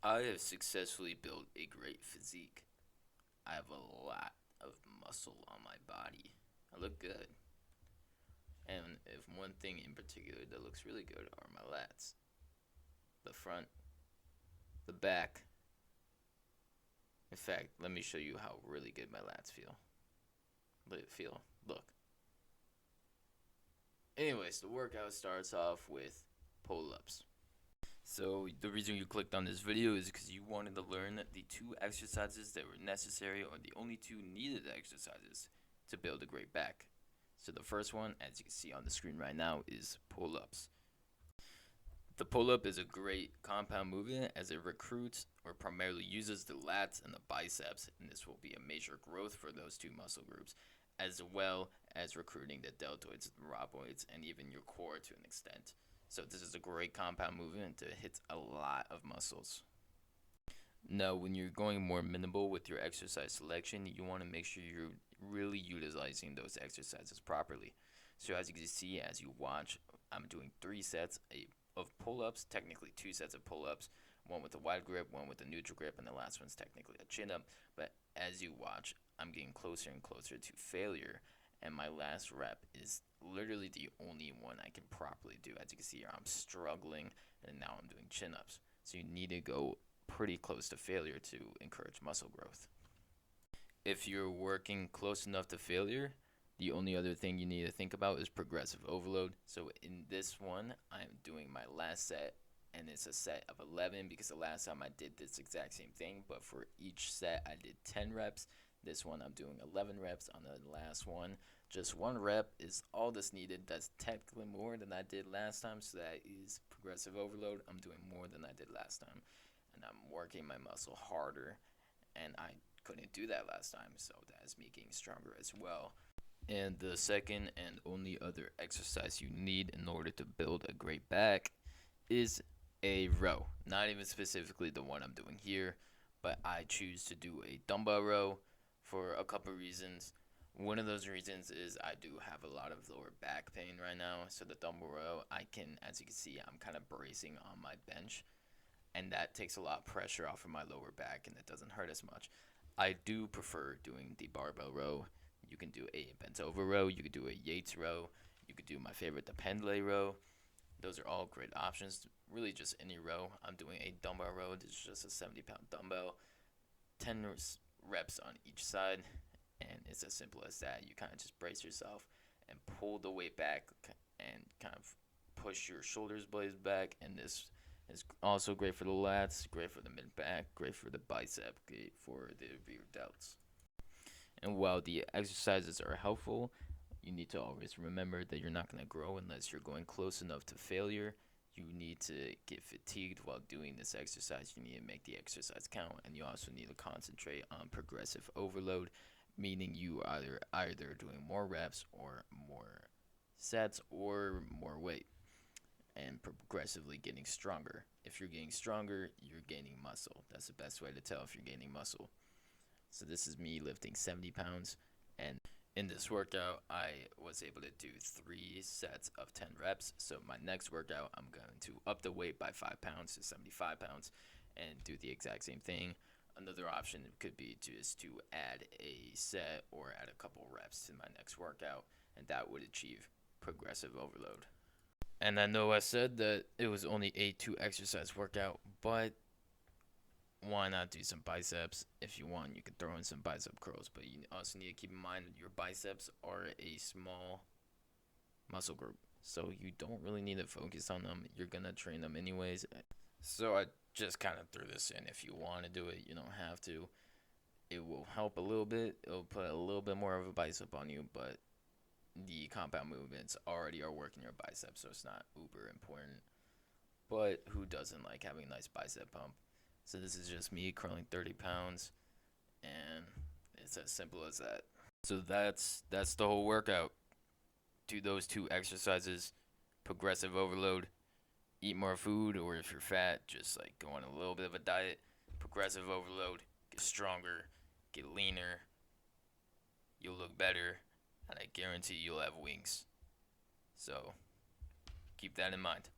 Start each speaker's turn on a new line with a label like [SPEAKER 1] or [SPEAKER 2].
[SPEAKER 1] I have successfully built a great physique. I have a lot of muscle on my body. I look good. And if one thing in particular that looks really good are my lats. The front, the back. In fact, let me show you how really good my lats feel. Let it feel. Look. Anyways, the workout starts off with pull-ups. So the reason you clicked on this video is because you wanted to learn the two exercises that were necessary or the only two needed exercises to build a great back. So the first one, as you can see on the screen right now, is pull-ups. The pull-up is a great compound movement as it recruits or primarily uses the lats and the biceps, and this will be a major growth for those two muscle groups, as well as recruiting the deltoids, rhomboids, and even your core to an extent. So this is a great compound movement to hit a lot of muscles. Now, when you're going more minimal with your exercise selection, you want to make sure you're really utilizing those exercises properly. So as you can see, as you watch, I'm doing 3 sets of pull-ups, technically 2 sets of pull-ups, one with a wide grip, one with a neutral grip, and the last one's technically a chin-up. But as you watch, I'm getting closer and closer to failure, and my last rep is literally the only one I can properly do. As you can see here, I'm struggling, and now I'm doing chin-ups. So you need to go pretty close to failure to encourage muscle growth. If you're working close enough to failure, the only other thing you need to think about is progressive overload. So in this one, I'm doing my last set, and it's a set of 11 because the last time I did this exact same thing, but for each set I did 10 reps. This one I'm doing 11 reps on the last one. Just 1 rep is all that's needed. That's technically more than I did last time, so that is progressive overload. I'm doing more than I did last time, and I'm working my muscle harder, and I couldn't do that last time, so that is me getting stronger as well. And the second and only other exercise you need in order to build a great back is a row. Not even specifically the one I'm doing here, but I choose to do a dumbbell row for a couple reasons. One of those reasons is I do have a lot of lower back pain right now, so the dumbbell row, I can, as you can see, I'm kind of bracing on my bench, and that takes a lot of pressure off of my lower back, and it doesn't hurt as much. I do prefer doing the barbell row. You can do a bent over row, you could do a Yates row, you could do my favorite, the pendlay row. Those are all great options. Really just any row. I'm doing a dumbbell row. This is just a 70-pound dumbbell. 10 reps on each side, and it's as simple as that. You kind of just brace yourself and pull the weight back and kind of push your shoulders blades back, and this is also great for the lats, great for the mid back, great for the bicep, great for the rear delts. And while the exercises are helpful, you need to always remember that you're not going to grow unless you're going close enough to failure. You need to get fatigued while doing this exercise. You need to make the exercise count, and you also need to concentrate on progressive overload, meaning you either doing more reps or more sets or more weight, and progressively getting stronger. If you're getting stronger, you're gaining muscle. That's the best way to tell if you're gaining muscle. So this is me lifting 70 pounds, and in this workout, I was able to do 3 sets of 10 reps. So my next workout, I'm going to up the weight by 5 pounds to 75 pounds and do the exact same thing. Another option could be just to add a set or add a couple reps to my next workout, and that would achieve progressive overload. And I know I said that it was only a 2 exercise workout, but why not do some biceps? If you want, you can throw in some bicep curls, but you also need to keep in mind that your biceps are a small muscle group, so you don't really need to focus on them. You're gonna train them anyways. So I just kind of threw this in. If you want to do it, you don't have to. It will help a little bit. It'll put a little bit more of a bicep on you, but the compound movements already are working your biceps, so it's not uber important. But who doesn't like having a nice bicep pump? So this is just me curling 30 pounds, and it's as simple as that. So that's the whole workout. Do those 2 exercises, progressive overload, eat more food, or if you're fat, just like go on a little bit of a diet. Progressive overload, get stronger, get leaner, you'll look better, and I guarantee you'll have wings. So keep that in mind.